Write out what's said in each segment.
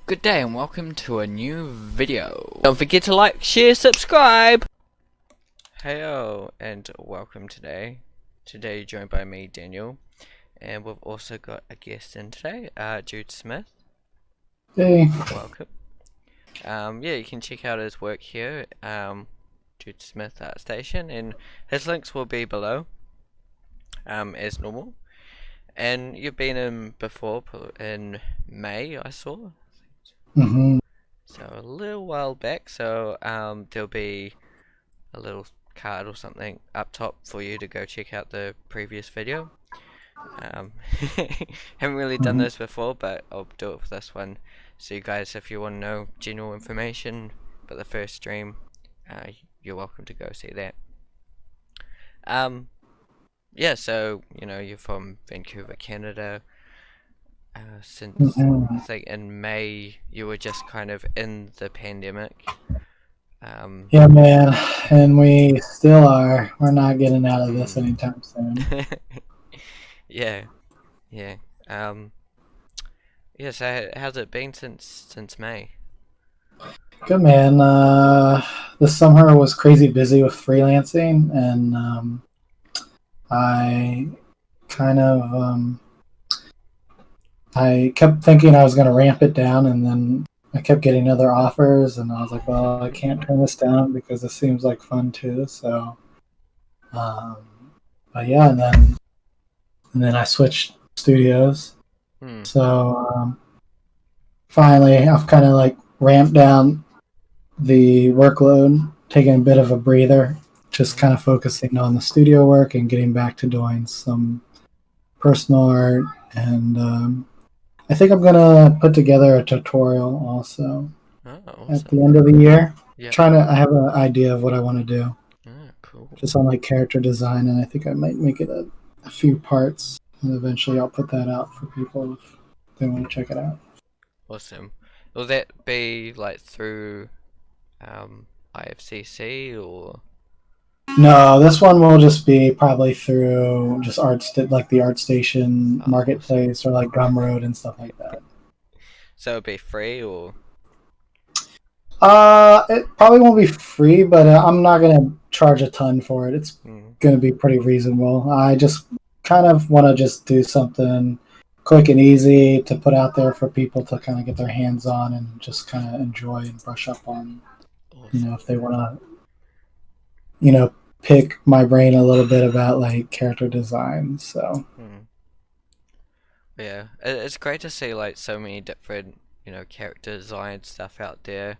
Good day and welcome to a new video. Don't forget to like, share, subscribe! Heyo and welcome today. Today joined by me, Daniel. And we've also got a guest in today, Jude Smith. Hey. Welcome. Yeah, you can check out his work here, Jude Smith Art Station, and his links will be below, as normal. And you've been in before, in May, I saw. So a little while back, so there'll be a little card or something up top for you to go check out the previous video. Haven't really done this before, but I'll do it for this one. So you guys, if you want to know general information about the first stream, you're welcome to go see that. Yeah, so you're from Vancouver, Canada. Since I think in May you were just kind of in the pandemic. Yeah, man, and we still are. We're not getting out of this anytime soon. Yeah. Yeah. Yeah, so how's it been since May? Good, man. This summer was crazy busy with freelancing, and I kind of I kept thinking I was going to ramp it down, and then I kept getting other offers, and I was like, well, I can't turn this down because this seems like fun too. So, um, but yeah, and then I switched studios. So finally, I've kind of like ramped down the workload, taking a bit of a breather, just kind of focusing on the studio work and getting back to doing some personal art. And I think I'm gonna put together a tutorial also at the end of the year. Yeah. I have an idea of what I want to do. Cool. Just on like character design, and I think I might make it a few parts, and eventually I'll put that out for people if they want to check it out. Awesome. Will that be like through IFCC or? No, this one will just be probably through just like the ArtStation marketplace or like Gumroad and stuff like that. So it'll be free or? It probably won't be free, but I'm not gonna charge a ton for it. It's gonna be pretty reasonable. I just kind of want to just do something quick and easy to put out there for people to kind of get their hands on and just kind of enjoy and brush up on. Awesome. If they want to, pick my brain a little bit about like character design. So yeah, it's great to see like so many different character design stuff out there.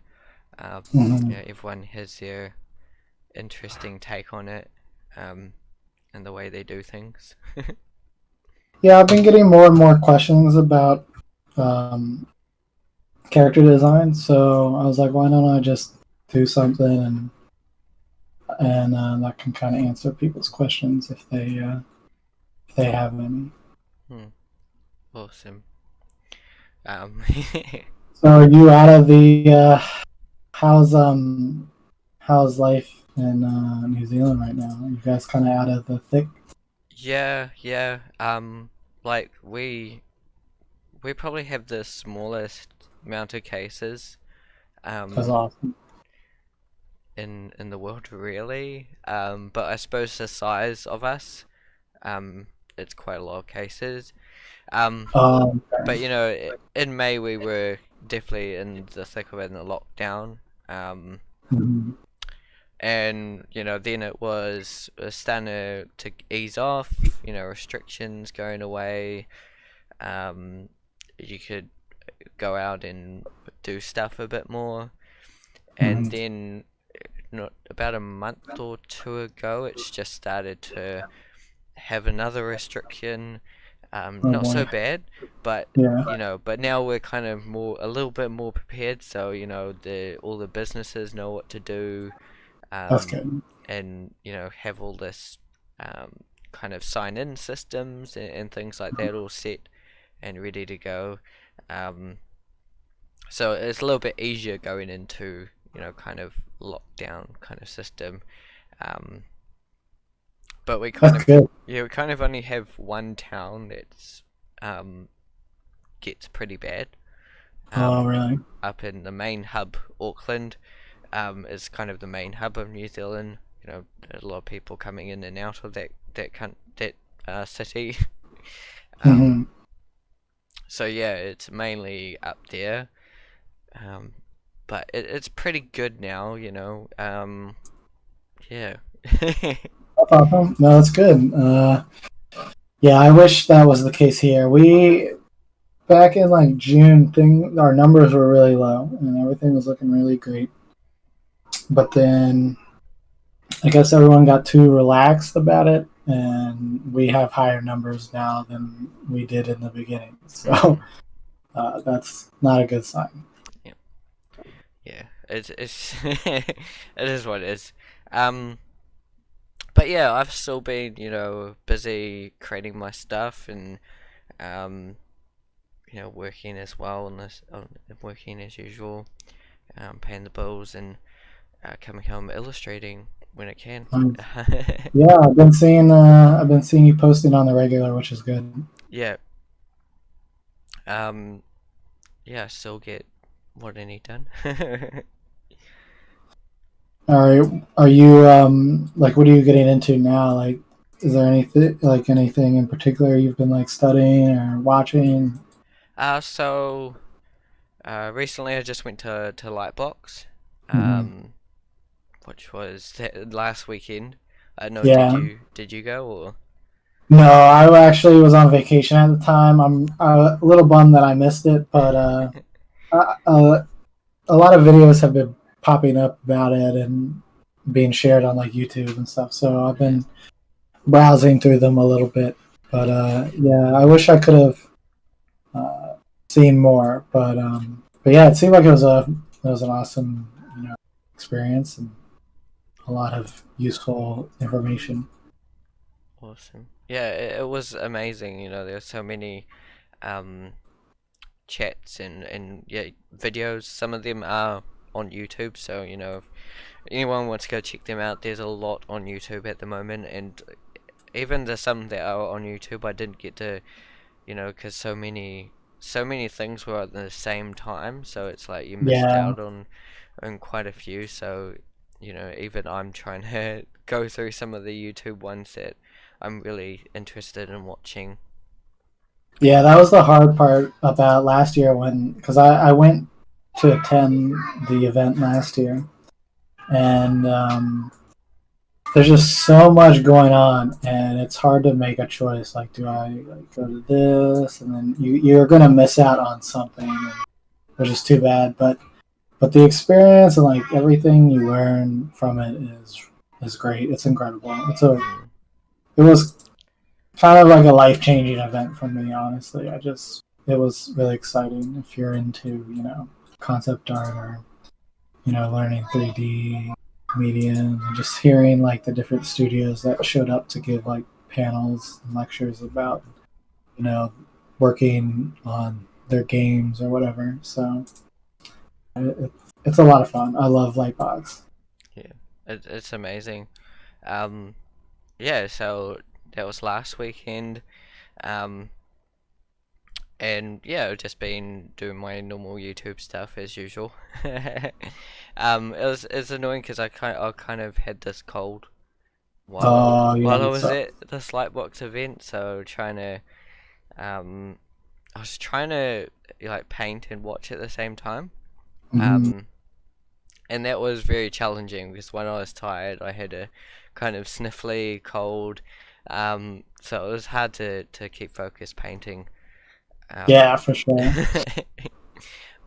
Everyone has their interesting take on it, and the way they do things. Yeah, I've been getting more and more questions about character design, so I was like, why don't I just do something and that can kind of answer people's questions if they have any. Awesome. So are you out of the how's life in New Zealand right now? Are you guys kind of out of the thick? Yeah. Like we probably have the smallest amount of cases That's awesome. in the world really. But I suppose the size of us, it's quite a lot of cases. But in May we were definitely in the thick of it in the lockdown. And then it was starting to ease off, restrictions going away. You could go out and do stuff a bit more. And then not about a month or two ago it's just started to have another restriction. Not so bad, but but now we're kind of a little bit more prepared, so all the businesses know what to do. That's good. And have all this kind of sign-in systems and things like that all set and ready to go. So it's a little bit easier going into kind of lockdown kind of system. But we kind of only have one town that's gets pretty bad. Oh, um, really? up in the main hub, Auckland, is kind of the main hub of New Zealand. You know, there's a lot of people coming in and out of that city. Um, Hmm. so yeah, it's mainly up there. Um, but it's pretty good now, you know. Yeah. That's awesome. No, that's good. Yeah, I wish that was the case here. We back in like June, our numbers were really low and everything was looking really great. But then I guess everyone got too relaxed about it, and we have higher numbers now than we did in the beginning. So Hmm. that's not a good sign. Yeah. Yeah. It's it is what it is. Um, but yeah, I've still been, you know, busy creating my stuff and um, you know, working as well working as usual, paying the bills and coming home illustrating when it can. Um, yeah, I've been seeing you posting on the regular, which is good. Yeah. Um, yeah, I still get what I need done. Are you like what are you getting into now? Like, is there anything in particular you've been like studying or watching? So recently I just went to Lightbox, Hmm. um, which was last weekend. No, Yeah. did you go or? No, I actually was on vacation at the time. I'm a little bummed that I missed it, but uh, uh, a lot of videos have been popping up about it and being shared on like YouTube and stuff. So I've Yeah, been browsing through them a little bit. But yeah, I wish I could have uh, seen more. But yeah, it seemed like it was an awesome experience and a lot of useful information. awesome. Yeah, it was amazing. You know, there were so many um chats and yeah videos. Some of them are on YouTube, so you know if anyone wants to go check them out, there's a lot on YouTube at the moment, and even the some that are on YouTube, I didn't get to, you know, because so many things were at the same time, so it's like you missed Yeah, out on quite a few. So, you know, even I'm trying to go through some of the YouTube ones that I'm really interested in watching. yeah, that was the hard part about last year when because I went to attend the event last year and there's just so much going on and it's hard to make a choice like do I like, go to this and then you're gonna miss out on something which is too bad but the experience and like everything you learn from it is great. It's incredible. Mm, It was kind of like a life changing event for me. Honestly, it was really exciting if you're into concept art or learning 3D mediums and just hearing like the different studios that showed up to give like panels and lectures about you know working on their games or whatever. So it, it's a lot of fun. I love Lightbox. yeah, it's amazing. Um, yeah, so that was last weekend. Um, and yeah, I've just been doing my normal YouTube stuff as usual. It's annoying because I kind of had this cold Oh yeah, while I that's was so. at the Lightbox event, so um I was trying to like paint and watch at the same time. Mhm. Um, and that was very challenging because when I was tired, I had a kind of sniffly cold. So it was hard to keep focused painting. Um, Yeah, for sure.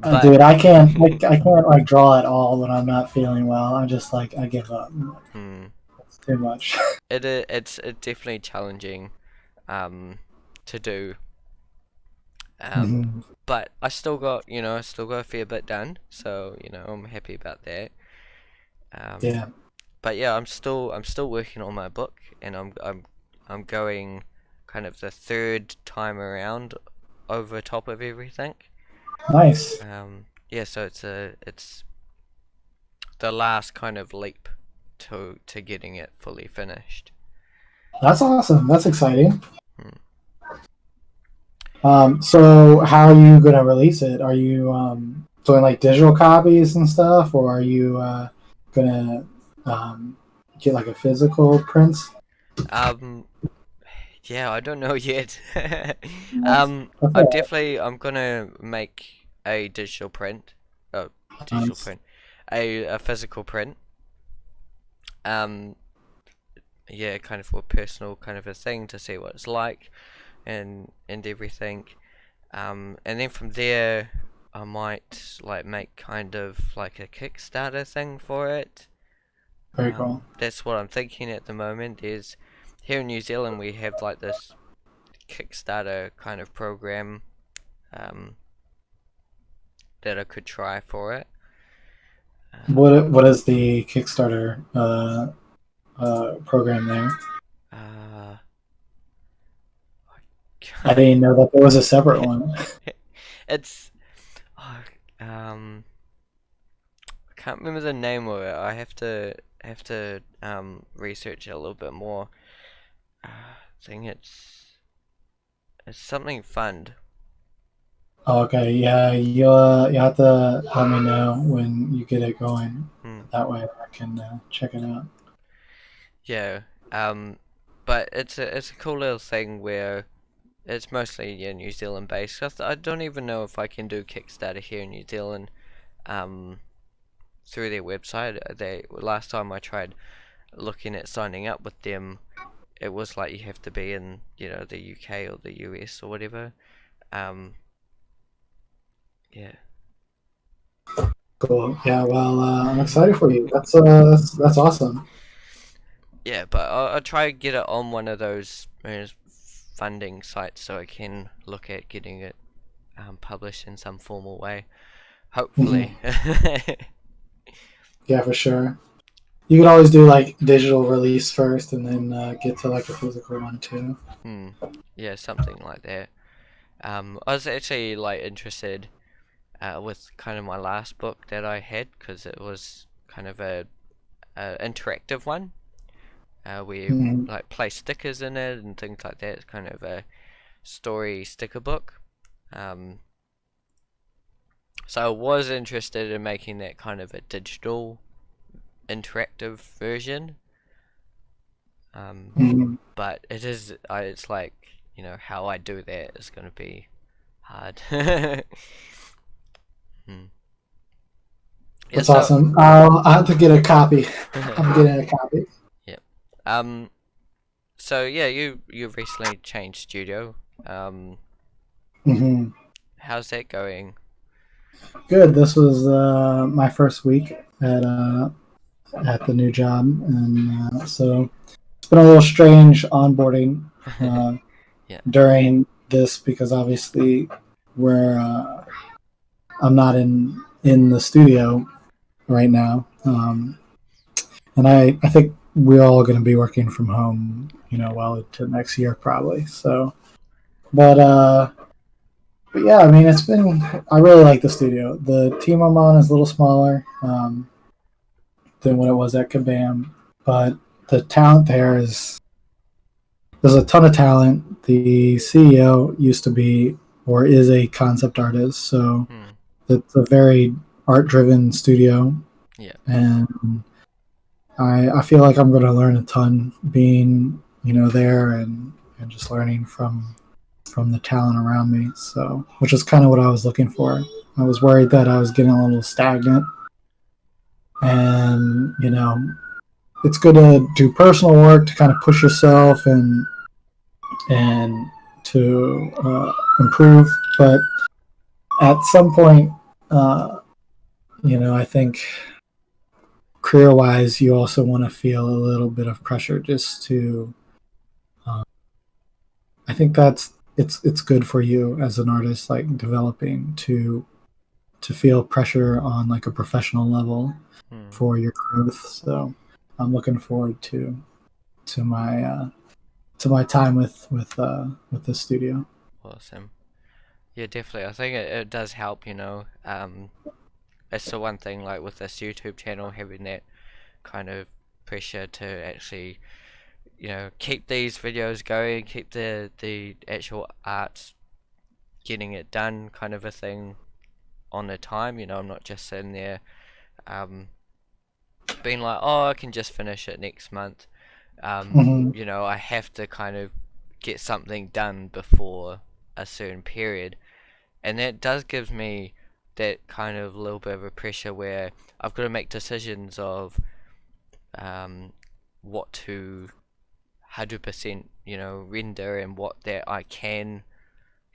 but Dude, I can't like draw at all when I'm not feeling well. I'm just like I give up. hmm, It's too much. it's definitely challenging to do. Um, Mhm. but I still got a fair bit done, so you know I'm happy about that. Um, Yeah, but yeah, I'm still working on my book, and I'm going kind of the third time around over top of everything. nice. Yeah, so it's the last kind of leap to getting it fully finished. That's awesome. That's exciting. Hmm. So how are you gonna release it? Are you doing like digital copies and stuff, or are you gonna um, get like a physical print? Um, yeah, I don't know yet. Okay. I'm gonna make a digital print. Oh, digital Nice. print. A physical print. Um, yeah, kind of for personal kind of a thing to see what it's like and everything. And then from there, I might like make kind of like a Kickstarter thing for it. Very cool. That's what I'm thinking at the moment. Is here in New Zealand we have like this Kickstarter kind of program um, that I could try for it. What is the Kickstarter program there? Uh, I didn't know that there was a separate one. it's oh, um I can't remember the name of it. I have to research it a little bit more. I think it's something fund. Okay, yeah, you have to let me know when you get it going. Hmm. That way I can check it out. Yeah. But it's a cool little thing where it's mostly yeah New Zealand based. I don't even know if I can do Kickstarter here in New Zealand. Um, through their website. They last time I tried looking at signing up with them, it was like you have to be in the UK or the US or whatever. Um, yeah, Cool. Yeah. Well, I'm excited for you. That's awesome. yeah, but I'll try to get it on one of those funding sites so I can look at getting it published in some formal way. Mhm. Hopefully. Yeah, for sure. You could always do like digital release first, and then get to like a physical one too. Hmm. Yeah, something like that. I was actually like interested with kind of my last book that I had because it was kind of a interactive one where you Mhm. like place stickers in it and things like that. It's kind of a story sticker book. Um, so I was interested in making that kind of a digital interactive version. Um, Mhm. but it's like how I do that is going to be hard. Hmm. Yeah, That's so awesome. I have to get a copy. I'm getting a copy. yeah. Um, So yeah, you recently changed studio. Um, Hmm. how's that going? Good. This was my first week at the new job, and so it's been a little strange onboarding uh, Yeah. during this because obviously we're I'm not in the studio right now, and I think we're all going to be working from home, Yeah. well into next year probably. So, but uh, but yeah, I mean, it's been. I really like the studio. The team I'm on is a little smaller than what it was at Kabam, but the talent there is there's a ton of talent. The CEO used to be or is a concept artist, so Hmm. it's a very art driven studio, Yeah. and I feel like I'm going to learn a ton being there and just learning from the talent around me. So, which is kind of what I was looking for. I was worried that I was getting a little stagnant, and it's good to do personal work to kind of push yourself and to improve. But at some point, uh, I think career wise, you also want to feel a little bit of pressure just to. Uh, I think it's good for you as an artist, like developing to feel pressure on like a professional level Hmm. for your growth. So I'm looking forward to my to my time with the studio. Awesome. Yeah, definitely. I think it does help. It's the one thing like with this YouTube channel having that kind of pressure to actually keep these videos going, keep the actual art getting it done kind of a thing on the time. I'm not just sitting there um, being like, oh, I can just finish it next month. Hmm. I have to kind of get something done before a certain period, and that does give me that kind of little bit of a pressure where I've got to make decisions of um, what to 100% render, and what that I can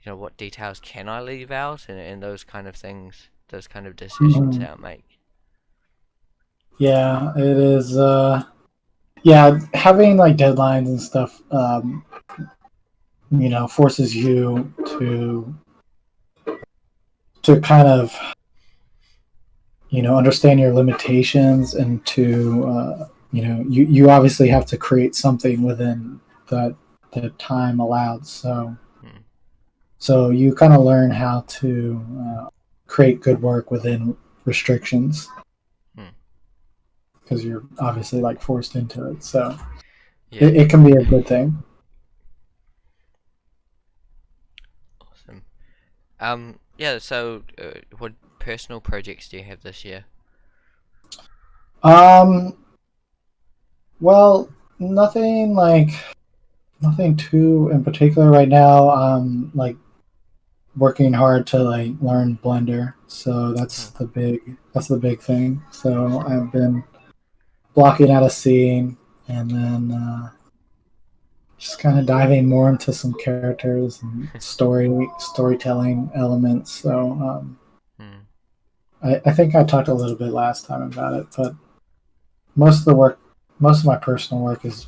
what details can I leave out, and those kind of things, those kind of decisions Hmm. that I make. Yeah, it is. Yeah, having like deadlines and stuff, forces you to kind of understand your limitations and to you obviously have to create something within the time allowed. Hmm. So you kind of learn how to create good work within restrictions Hmm. because you're obviously like forced into it. So Yeah. it can be a good thing. Awesome. Yeah, so what personal projects do you have this year? Um, well, nothing like nothing too in particular right now. Like working hard to like learn Blender, so Hmm. that's the big thing. So I've been blocking out a scene and then just kind of diving more into some characters and storytelling elements. So Hmm. I think I talked a little bit last time about it, but most of the work, most of my personal work is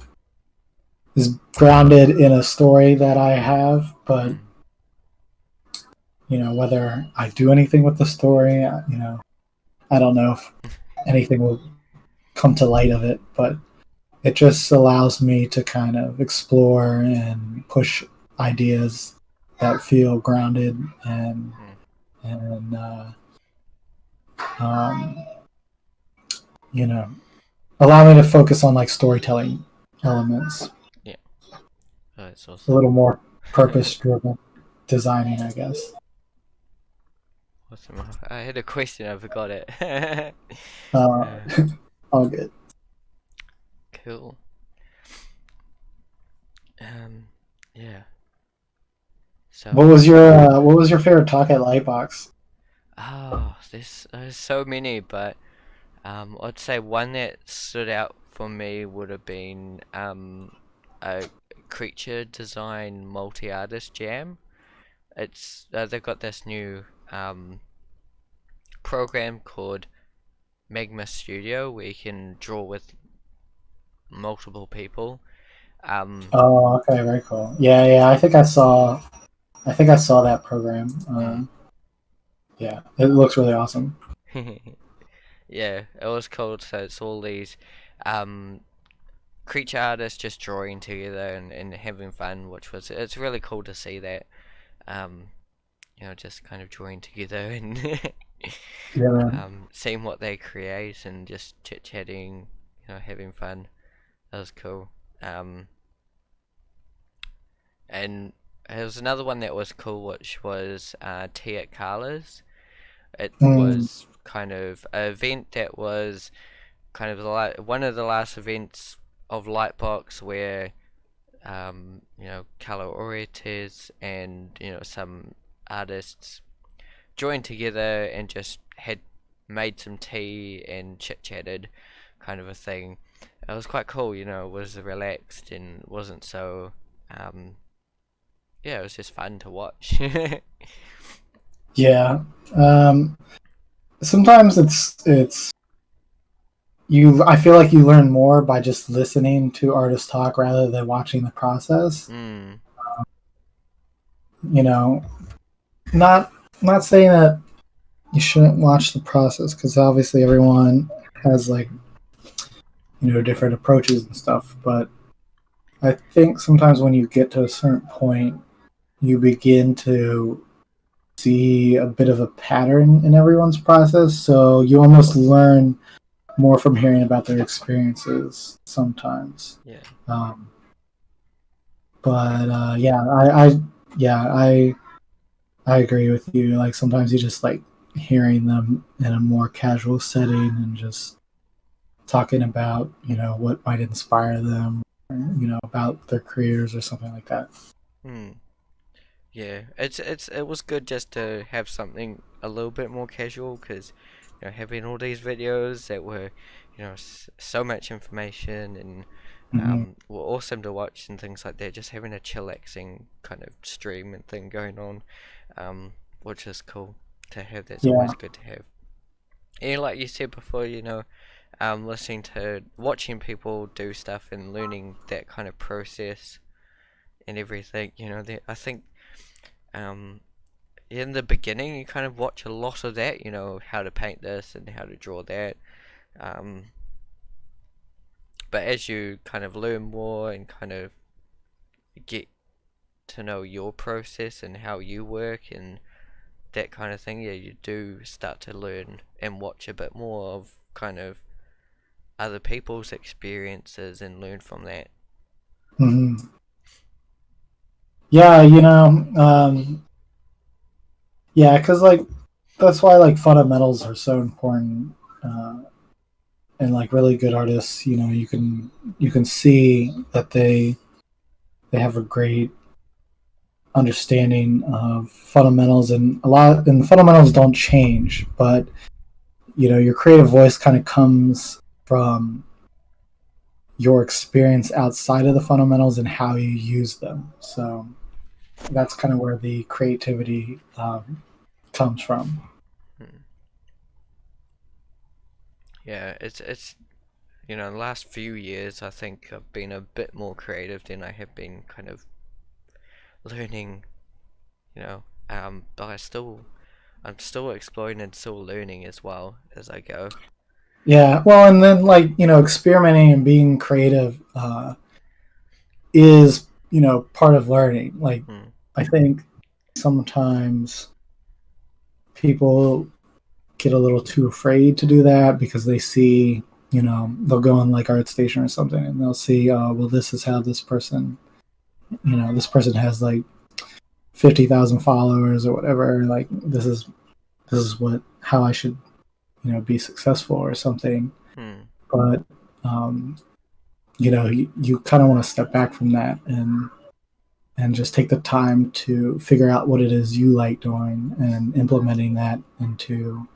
grounded in a story that I have, but Hmm. whether I do anything with the story, I don't know if anything will come to light of it, but it just allows me to kind of explore and push ideas that feel grounded Hmm. and um, you know allow me to focus on like storytelling elements, Yeah. Oh, that's a awesome. little more purpose driven designing, I guess. Awesome. I had a question, I forgot it. Uh, uh, all good. cool. Um, yeah. What So, was your what was your favorite talk at Lightbox? there's so many, but I'd say one that stood out for me would have been a creature design multi-artist jam. It's they've got this new program called Magma Studio where you can draw with multiple people. Um, Oh, okay, very cool. Yeah, yeah. I think I saw that program. mm. Yeah, it looks really awesome. Yeah, it was cool. So it's all these um, creature artists just drawing together and having fun, which was it's really cool to see that. Um, just kind of drawing together and Yeah, man. seeing what they create and just chit chatting, having fun. That was cool. Um, and there was another one that was cool, which was Tea at Carla's. It Mm. was kind of an event that was kind of one of the last events of Lightbox where Carlo Oretes and some artists joined together and just had made some tea and chit chatted, kind of a thing. It was quite cool, it was relaxed and wasn't so. Um, yeah, it was just fun to watch. Yeah. Um, Sometimes it's you. I feel like you learn more by just listening to artists talk rather than watching the process. mm, You know, not not saying that you shouldn't watch the process because obviously everyone has like different approaches and stuff. But I think sometimes when you get to a certain point, you begin to see a bit of a pattern in everyone's process. So you almost learn more from hearing about their experiences sometimes. yeah. Um, but yeah, I I agree with you. Like sometimes you just like hearing them in a more casual setting and just talking about, what might inspire them, or, about their careers or something like that. Hmm. Yeah, it was good just to have something a little bit more casual because having all these videos that were so much information and Hmm. were awesome to watch and things like that. Just having a chillaxing kind of stream and thing going on, which is cool to have. That's Yeah. always good to have. And like you said before, listening to watching people do stuff and learning that kind of process and everything. That I think um in the beginning you kind of watch a lot of that. How to paint this and how to draw that. Um, but as you kind of learn more and kind of get to know your process and how you work and that kind of thing, yeah, you do start to learn and watch a bit more of kind of other people's experiences and learn from that. Hmm. Yeah, yeah, because like that's why like fundamentals are so important. And like really good artists, you can see that they have a great understanding of fundamentals, and the fundamentals don't change, but your creative voice kind of comes from your experience outside of the fundamentals and how you use them. So that's kind of where the creativity comes from. Hmm. Yeah, it's the last few years I think I've been a bit more creative than I have been kind of learning, but I'm still exploring and still learning as well as I go. Yeah, well, and then like experimenting and being creative is part of learning. Like Hmm. I think sometimes people get a little too afraid to do that because they see, they'll go on like ArtStation or something and they'll see, well, this is how this person has like 50,000 followers or whatever. Like this is what how I should be successful or something. Hmm. But um, you kind of want to step back from that and just take the time to figure out what it is you like doing and implementing that into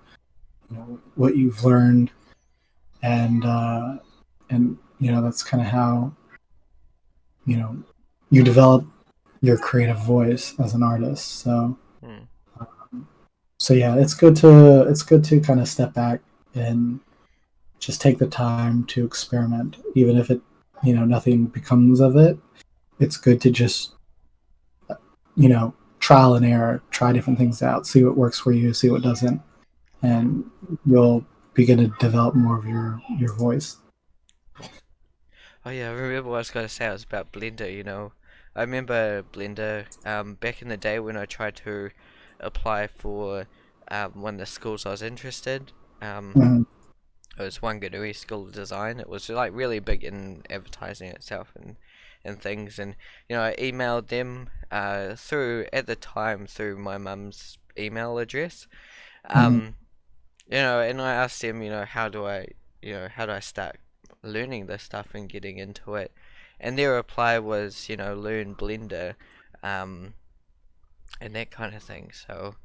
what you've learned, and that's kind of how you know you develop your creative voice as an artist. Hmm. So yeah, it's good to kind of step back and just take the time to experiment, even if nothing becomes of it. It's good to just trial and error, try different things out, see what works for you, see what doesn't, Hmm. and you'll begin to develop more of your voice. Oh yeah, I remember what I was gonna say. It was about Blender. I remember Blender. Back in the day when I tried to apply for one of the schools I was interested. Um, Mhm. it was Wanganui School of Design. It was like really big in advertising itself and things. And I emailed them through at the time through my mum's email address. Mhm. Um, and I asked him, how do I start learning this stuff and getting into it? And their reply was, learn Blender, um, and that kind of thing. So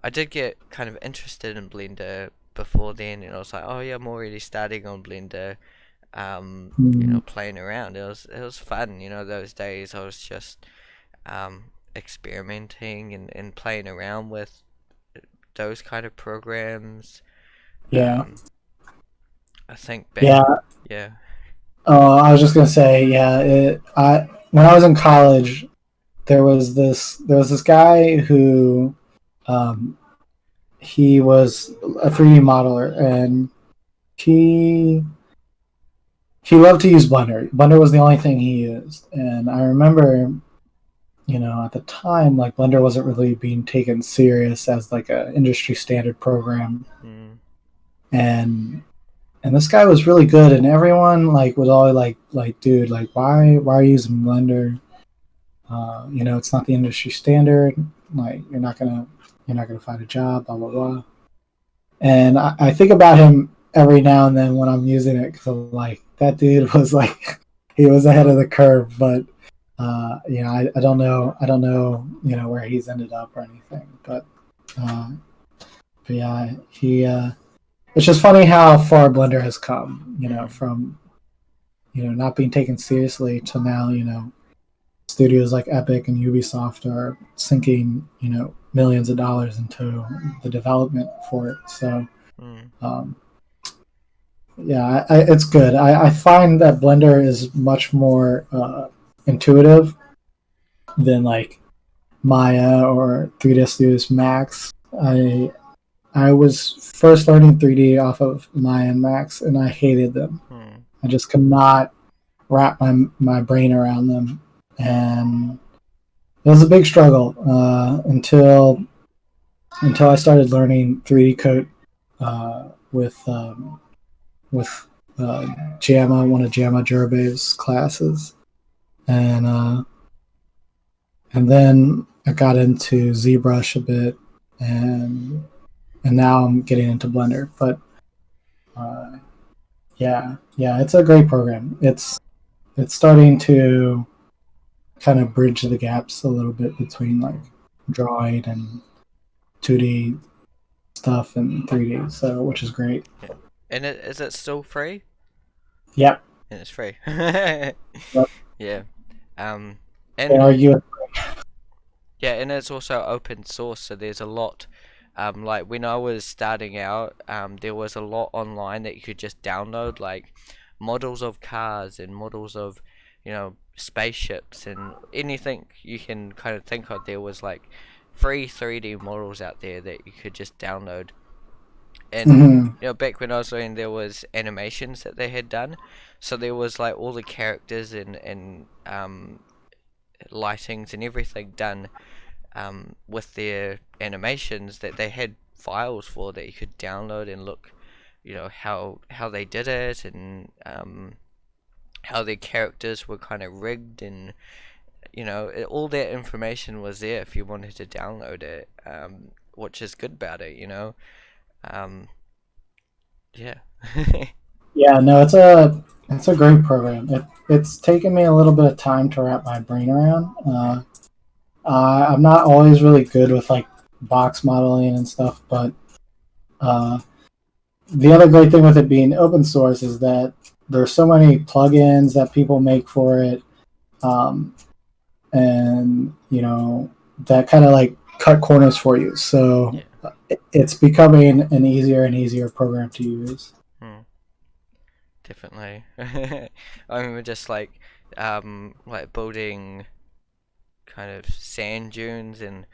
I did get kind of interested in Blender before then, and I was like, oh yeah, I'm already starting on Blender, Mhm. playing around. It was fun, those days I was just experimenting and playing around with those kind of programs. Yeah. Um, I think back, Yeah. yeah. I was just gonna say, yeah. I when I was in college, there was this guy who, um, he was a 3D modeler, and he he loved to use Blender. Blender was the only thing he used, and I remember, at the time, like Blender wasn't really being taken serious as like a industry standard program, Mm, and this guy was really good, and everyone like was all like, dude, like why are you using Blender? It's not the industry standard. Like you're not gonna find a job, blah blah blah. And I think about him every now and then when I'm using it because I'm like, that dude was like, he was ahead of the curve. But I don't know, where he's ended up or anything. Uh, but yeah, he. It's just funny how far Blender has come. Mm. From not being taken seriously to now. Studios like Epic and Ubisoft are sinking millions of dollars into the development for it. So Mm. um, yeah, it's good. I find that Blender is much more intuitive than like Maya or 3ds Studios Max. I was first learning 3D off of Maya and Max, and I hated them. Mm. I just could not wrap my brain around them, and it was a big struggle until I started learning 3D Code with JAMA, one of JAMA Jurabe's classes, and and then I got into ZBrush a bit, and now I'm getting into Blender. But uh, yeah, it's a great program. It's starting to kind of bridge the gaps a little bit between like drawing and 2D stuff and 3D, so which is great. Yeah. And is it still free? Yep. And it's free. Yep. Yeah. Um, They and argue. yeah, and it's also open source, so there's a lot. Like when I was starting out, there was a lot online that you could just download, like models of cars and models of, spaceships and anything you can kind of think of. There was like free 3D models out there that you could just download. And Mhm. back when I was learning, there was animations that they had done, so there was like all the characters and lightings and everything done with their animations that they had files for that you could download and look, how they did it and how their characters were kind of rigged and all that information was there if you wanted to download it, which is good about it. Um, yeah. Yeah, no, it's a great program. It's taken me a little bit of time to wrap my brain around. I'm not always really good with like box modeling and stuff, but uh, the other great thing with it being open source is that there's so many plugins that people make for it, um, and that kind of like cut corners for you. So Yeah. it's becoming an easier and easier program to use. Hmm. Definitely. I remember just like building kind of sand dunes and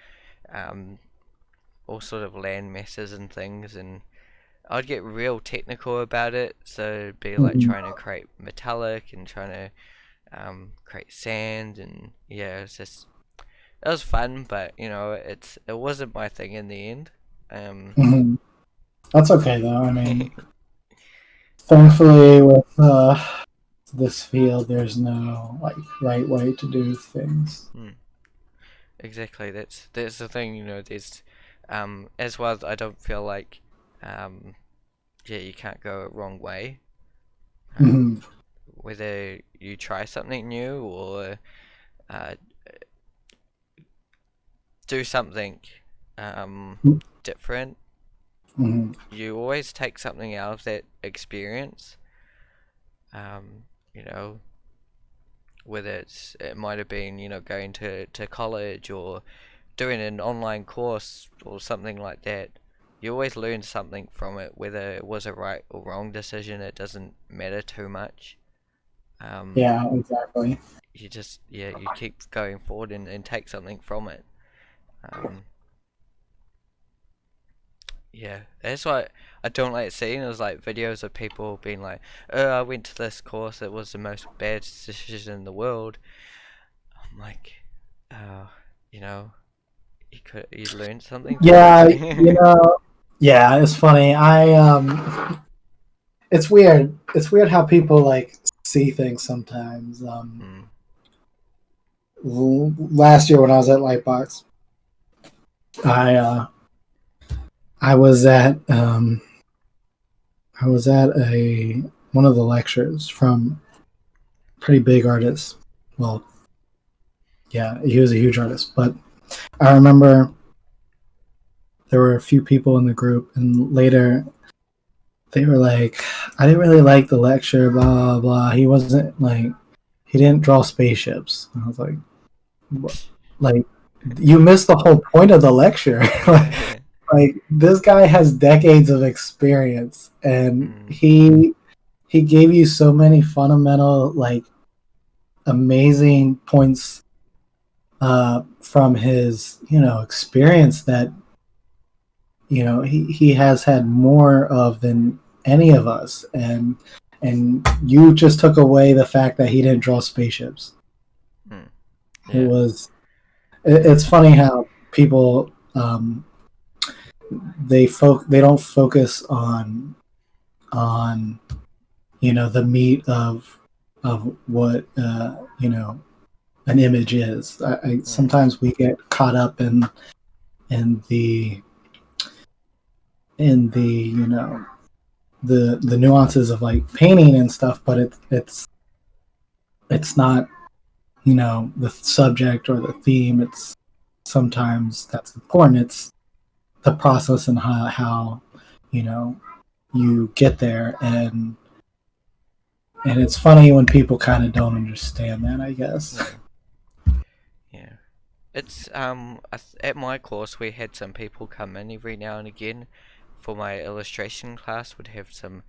um all sort of land masses and things, and I'd get real technical about it. So it'd be like Mhm. trying to create metallic and trying to create sand, and yeah, it was fun, but it wasn't my thing in the end. Um, Mhm. That's okay though. I mean, thankfully with this field, there's no like right way to do things. hmm, exactly. That's the thing. There's as well. I don't feel like um, yeah, you can't go a wrong way. Um, Mhm. whether you try something new or uh, do something um, different, Mhm. you always take something out of that experience. Um, you know, whether it might have been going to college or doing an online course or something like that. You always learn something from it, whether it was a right or wrong decision. It doesn't matter too much. Um, Yeah, exactly. you just you keep going forward and take something from it. Um, yeah, that's why I don't like seeing is like videos of people being like, "Oh, I went to this course. It was the most bad decision in the world." I'm like, "Oh, you know, you learned something from Yeah, it." yeah, it's funny. It's weird. It's weird how people like see things sometimes. Hmm. Last year when I was at Lightbox, I I was at I was at a one of the lectures from pretty big artist. Well, yeah, he was a huge artist, but I remember there were a few people in the group, and later they were like, "I didn't really like the lecture, blah blah blah. He wasn't like he didn't draw spaceships." And I was like, what? Like you missed the whole point of the lecture. Like this guy has decades of experience, and Mm, he gave you so many fundamental, like amazing points from his experience that he has had more of than any of us, and you just took away the fact that he didn't draw spaceships. mm, It yeah. was it's funny how people they don't focus on the meat of what an image is. Mm, Sometimes we get caught up in the in the the nuances of like painting and stuff, but it's not the subject or the theme. It's sometimes that's important. It's the process and how you know you get there, and it's funny when people kind of don't understand that, I guess. yeah. Yeah. It's at my course we had some people come in every now and again for my illustration class. Would have some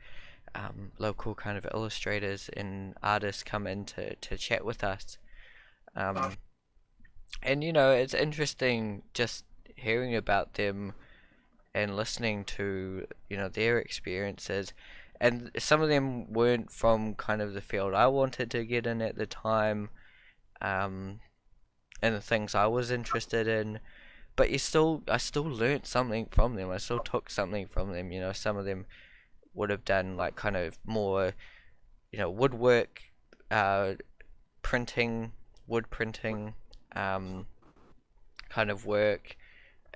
local kind of illustrators and artists come in to chat with us. Um, and it's interesting just hearing about them and listening to their experiences. And some of them weren't from kind of the field I wanted to get in at the time, um, and the things I was interested in. But I still learnt something from them. I still took something from them. Some of them would have done like kind of more, woodwork, uh, printing, wood printing, um, kind of work,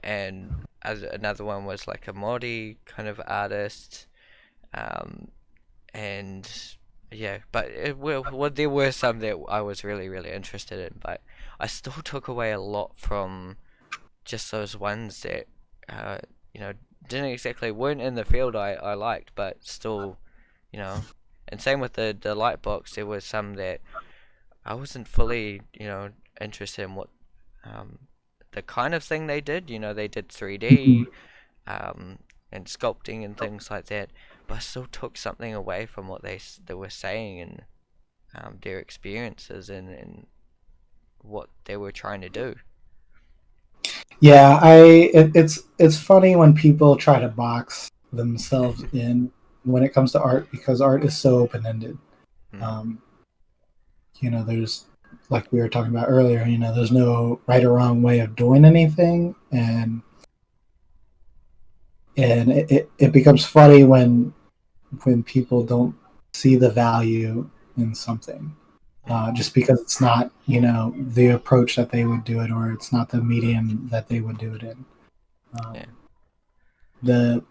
and as another one was like a Māori kind of artist, um, and yeah, but there were some that I was really really interested in, but I still took away a lot from just those ones that uh, you know didn't exactly weren't in the field I liked, but still, you know. And same with the Lightbox, there were some that I wasn't fully interested in what um, the kind of thing they did. They did 3D um, and sculpting and things like that, but I still took something away from what they were saying and their experiences and what they were trying to do. Yeah, it's funny when people try to box themselves in when it comes to art, because art is so open ended. Mm, Um, there's, like we were talking about earlier. There's no right or wrong way of doing anything, and it becomes funny when people don't see the value in something, mm, just because it's not the approach that they would do it, or it's not the medium that they would do it in. yeah. Um, the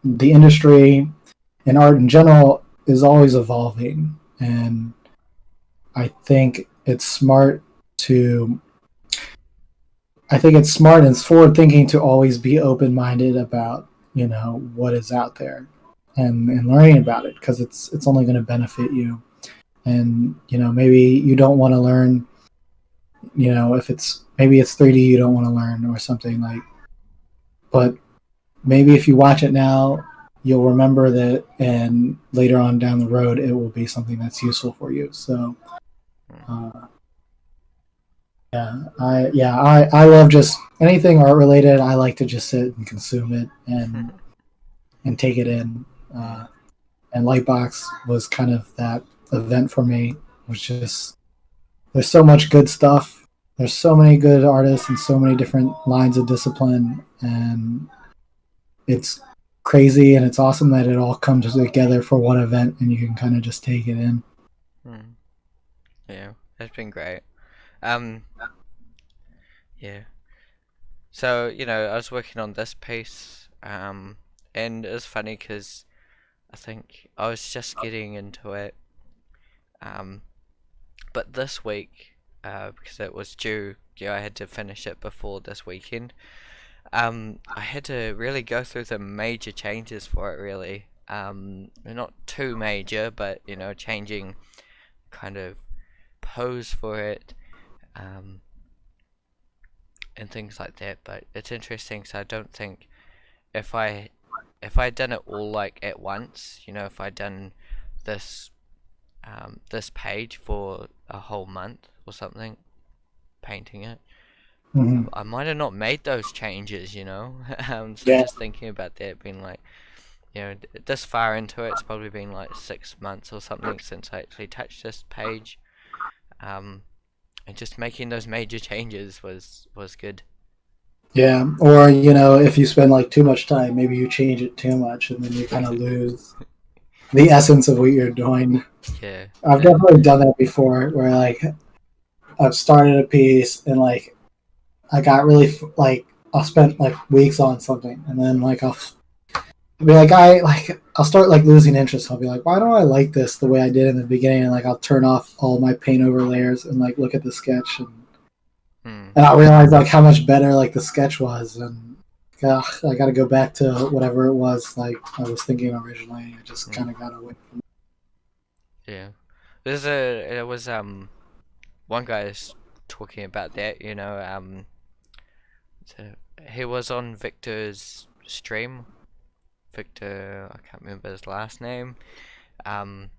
the industry and art in general is always evolving, and I think it's smart to I think it's smart and it's forward thinking to always be open minded about what is out there, and learning about it, because it's only going to benefit you. And maybe you don't want to learn, if it's maybe it's 3D you don't want to learn or something like, but maybe if you watch it now, you'll remember that, and later on down the road, it will be something that's useful for you. So, Mm, uh, I love just anything art related. I like to just sit and consume it and take it in. mm, And Lightbox was kind of that event for me. It was just there's so much good stuff. There's so many good artists and so many different lines of discipline, and it's crazy and it's awesome that it all comes together for one event and you can kind of just take it in. mm. Yeah, that's been great. Um, yeah. So, I was working on this piece, and it was funny because I think I was just getting into it, um, but this week, because it was due, I had to finish it before this weekend. I had to really go through the major changes for it, really. They're not too major, but changing kind of pose for it, um, and things like that. But it's interesting, so I don't think if I'd done it all like at once, if I'd done this this page for a whole month or something, painting it, Hmm. I might have not made those changes. So Yeah, just thinking about that, being like, this far into it, it's probably been like 6 months or something since I actually touched this page. Um, and just making those major changes was good. yeah. Or if you spend like too much time, maybe you change it too much, and then you kind of lose the essence of what you're doing. Yeah, I've definitely done that before, where like I've started a piece and like I got really like I'll spend like weeks on something, and then like I'll be like I'll start like losing interest. I'll be like, why don't I like this the way I did in the beginning? And like I'll turn off all my paint over layers and like look at the sketch, hmm. and I'll realize like how much better like the sketch was, and I got to go back to whatever it was like I was thinking originally. I just Hmm. kind of got away. Yeah. There was one guy's talking about that, so he was on Victor's stream. Victor, I can't remember his last name. Um,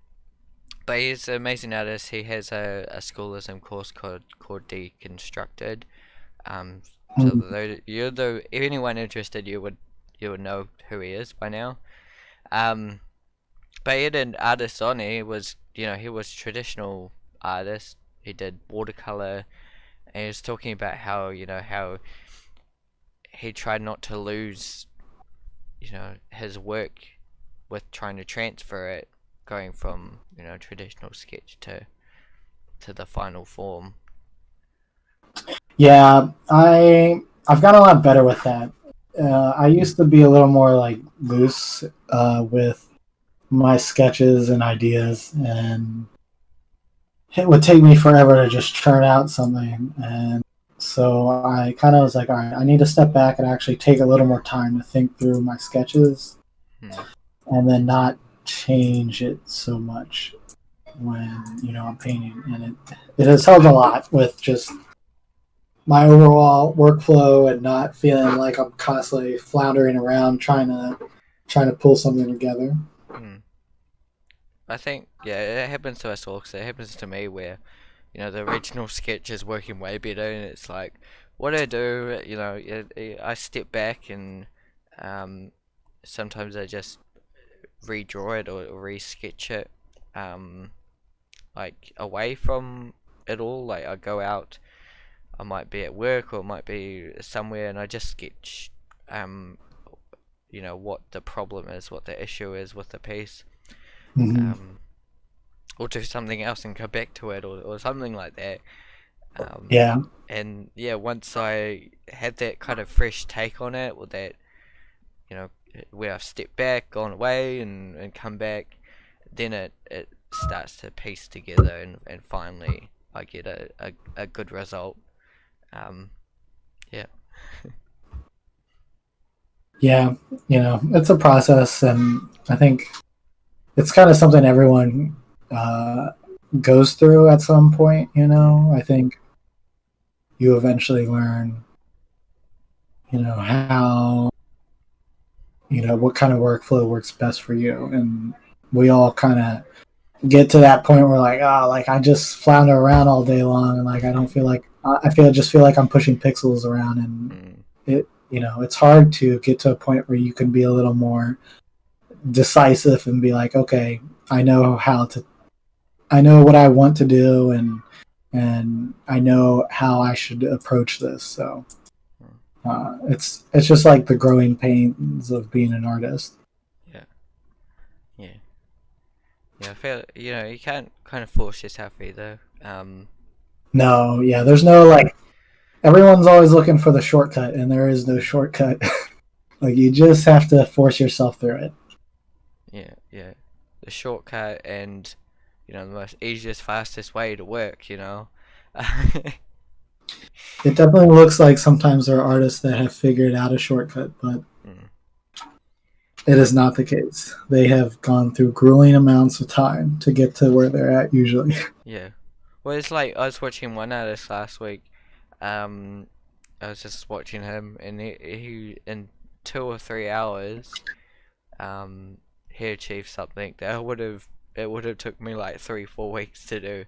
but he's an amazing artist. He has a schoolism course called Deconstructed. Um, so Mm-hmm. though anyone interested, you would know who he is by now. Um, but he had an artist on. He was traditional artist. He did watercolor, and he was talking about how he tried not to lose his work with trying to transfer it, going from traditional sketch to the final form. Yeah, I've gotten a lot better with that. I used to be a little more like loose with my sketches and ideas, and it would take me forever to just churn out something. And so I kind of was like, all right, I need to step back and actually take a little more time to think through my sketches, Hmm. and then not change it so much when I'm painting. And it has helped a lot with just my overall workflow and not feeling like I'm constantly floundering around trying to pull something together. Hmm. I think, yeah, it happens to us all. 'Cause it happens to me where the original sketch is working way better, and it's like, what I do, I step back and um, sometimes I just redraw it or re-sketch it, um, like away from it all. Like I go out, I might be at work or it might be somewhere, and I just sketch, um, what the problem is, what the issue is with the piece, Mm-hmm. um, or do something else and go back to it, or something like that. Um, Yeah, and yeah, once I had that kind of fresh take on it, or that you know where I've stepped back, gone away, and come back, then it starts to piece together, and finally I get a good result. Um, yeah. yeah, it's a process, and I think it's kind of something everyone uh, goes through at some point. Mm, I think you eventually learn, how what kind of workflow works best for you, and we all kind of get to that point where like like I just flounder around all day long, and like I don't feel like just feel like I'm pushing pixels around, and mm, it's hard to get to a point where you can be a little more decisive and be like, okay, I know how to I know what I want to do, and I know how I should approach this. So mm. it's just like the growing pains of being an artist. Yeah, yeah, yeah. I feel you can't kind of force yourself either. No, yeah, there's no like everyone's always looking for the shortcut, and there is no shortcut. Like you just have to force yourself through it. Yeah, yeah. The shortcut and the most easiest, fastest way to work. It definitely looks like sometimes there are artists that have figured out a shortcut, but Mm, it is not the case. They have gone through grueling amounts of time to get to where they're at usually. yeah. Well, it's like I was watching one artist last week. Um, I was just watching him, and he in 2 or 3 hours, um, he achieved something that would have it would have took me like 3, 4 weeks to do.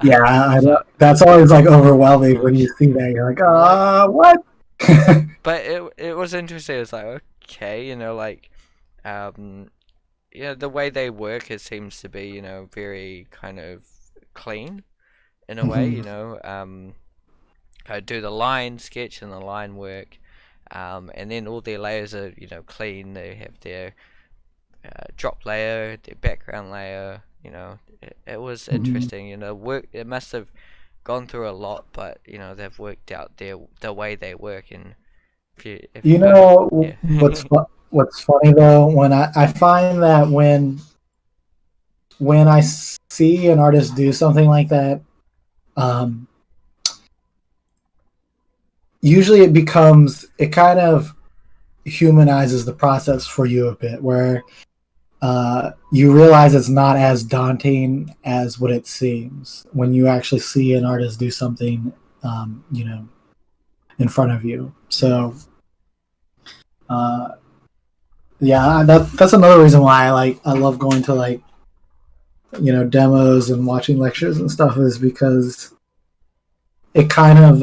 Yeah, I was like, that's always like overwhelming oh, when you see that. You're like, what? what? But it was interesting. It's like, okay, like, um, the way they work, it seems to be, very kind of clean in a way. Mhm. I do the line sketch and the line work, and then all their layers are, clean. They have their drop layer, their background layer. It was Mhm. interesting. Work. It must have gone through a lot, but they've worked out the way they work. And if You you kind of know yeah what's funny though when I find that when I see an artist do something like that, um, usually it kind of humanizes the process for you a bit, where you realize it's not as daunting as what it seems when you actually see an artist do something, in front of you. mm, So, uh, yeah, that's another reason why I love going to demos and watching lectures and stuff is because it kind of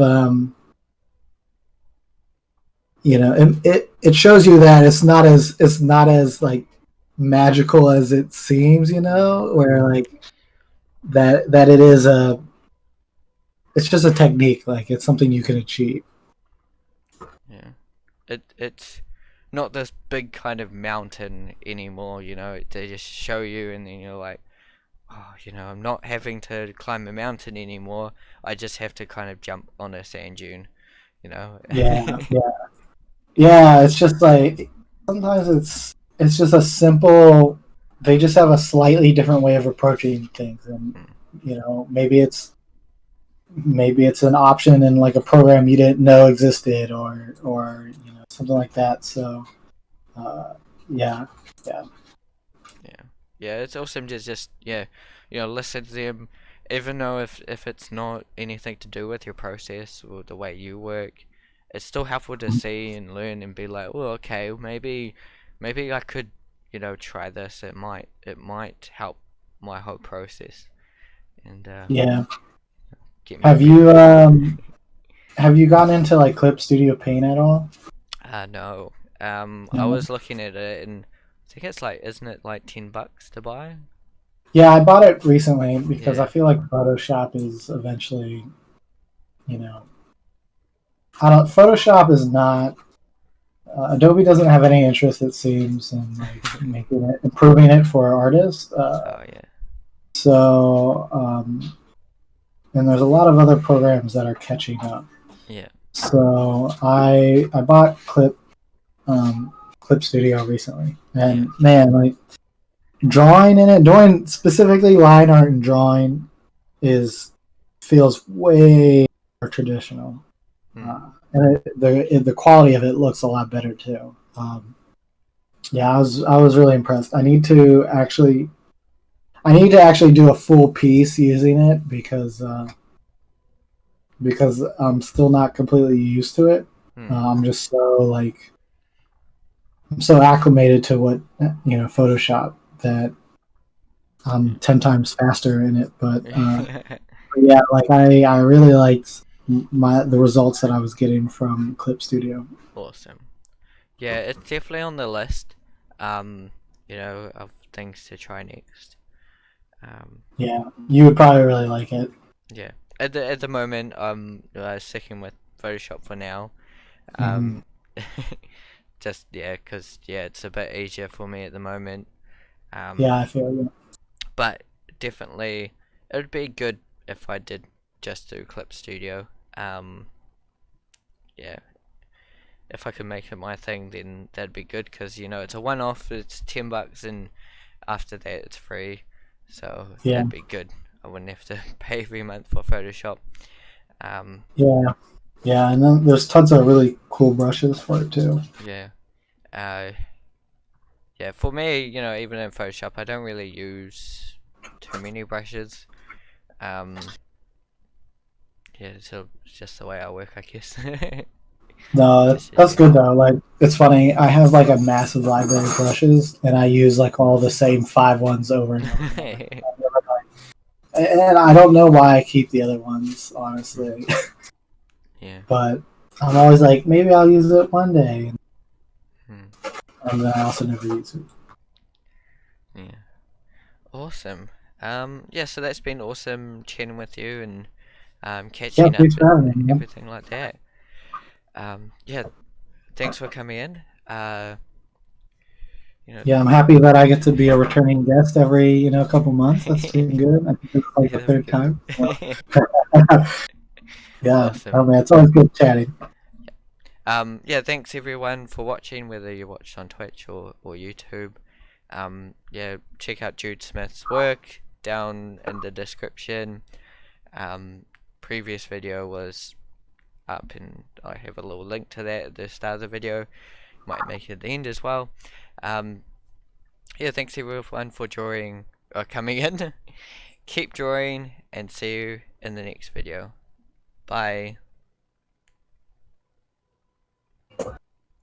it shows you that it's not as like magical as it seems, mm, where like that it's just a technique, like it's something you can achieve. yeah. It's not this big kind of mountain anymore. They just show you, and then you're like, oh, I'm not having to climb a mountain anymore. I just have to kind of jump on a sand dune. You know. Yeah, yeah, yeah. It's just like sometimes it's just a simple. They just have a slightly different way of approaching things, and Mm, maybe it's an option in like a program you didn't know existed, or something like that. So uh, yeah, yeah, yeah, yeah. It's awesome to just listen to them, even though if it's not anything to do with your process or the way you work, it's still helpful to see and learn and be like, well, okay, maybe I could try this. It might help my whole process and yeah. get me Have better. you have you gotten into like Clip Studio Paint at all? No. I No. was looking at it and I think it's like, isn't it like $10 to buy? Yeah, I bought it recently because I Yeah. feel like Photoshop is eventually, you know, I don't. Photoshop is not. Adobe doesn't have any interest, it seems, in like improving it for artists. Oh yeah. So, and there's a lot of other programs that are catching up. Yeah. So I bought Clip Studio recently, Yeah. and man, like drawing in it, doing specifically line art and drawing is feels way more traditional, Hmm. and the quality of it looks a lot better too. Yeah, I was really impressed. I need to actually do a full piece using it because I'm still not completely used to it. Hmm. I'm just I'm so acclimated to what Photoshop that I'm 10 times faster in it. Yeah. But yeah, like I really liked the results that I was getting from Clip Studio. Awesome. Yeah, it's definitely on the list. Um, of things to try next. Um, Yeah, you would probably really like it. yeah. At the moment, I'm sticking with Photoshop for now. Hmm. Um, just yeah, 'cause yeah, it's a bit easier for me at the moment. Yeah, Um, I feel you. but definitely it would be good if I did just do Clip Studio. Um, yeah, if I could make it my thing, then that'd be good, because you know it's a one-off. It's $10, and after that it's free, so Yeah, that'd be good. I wouldn't have to pay every month for Photoshop. Um, yeah, yeah. And then there's tons of really cool brushes for it too. yeah, uh, yeah. For me, you know, even in Photoshop, I don't really use too many brushes. Um, yeah, so it's just the way I work, I guess. No, Just that's using. good though. Like it's funny. I have like a massive library of brushes, and I use like all the same five ones over and over and over. And I don't know why I keep the other ones, honestly. Yeah. But I'm always like, maybe I'll use it one day, Hmm. and then I also never use it. Yeah. Awesome. Yeah, so that's been awesome chatting with you, and Yeah, catching up thanks for having and me, man. everything like that. Yeah, thanks for coming in. You know, Yeah, I'm happy that I get to be a returning guest every couple months. That's been good. I think it's like yeah, the that'd be third good. time. Yeah. Oh Awesome. man, it's always good chatting. Yeah, thanks everyone for watching, whether you watched on Twitch or YouTube. Yeah, check out Jude Smith's work down in the description. Previous video was up, and I have a little link to that at the start of the video. Might make it at the end as well. Um, yeah, thanks everyone for drawing or coming in. Keep drawing, and see you in the next video. Bye.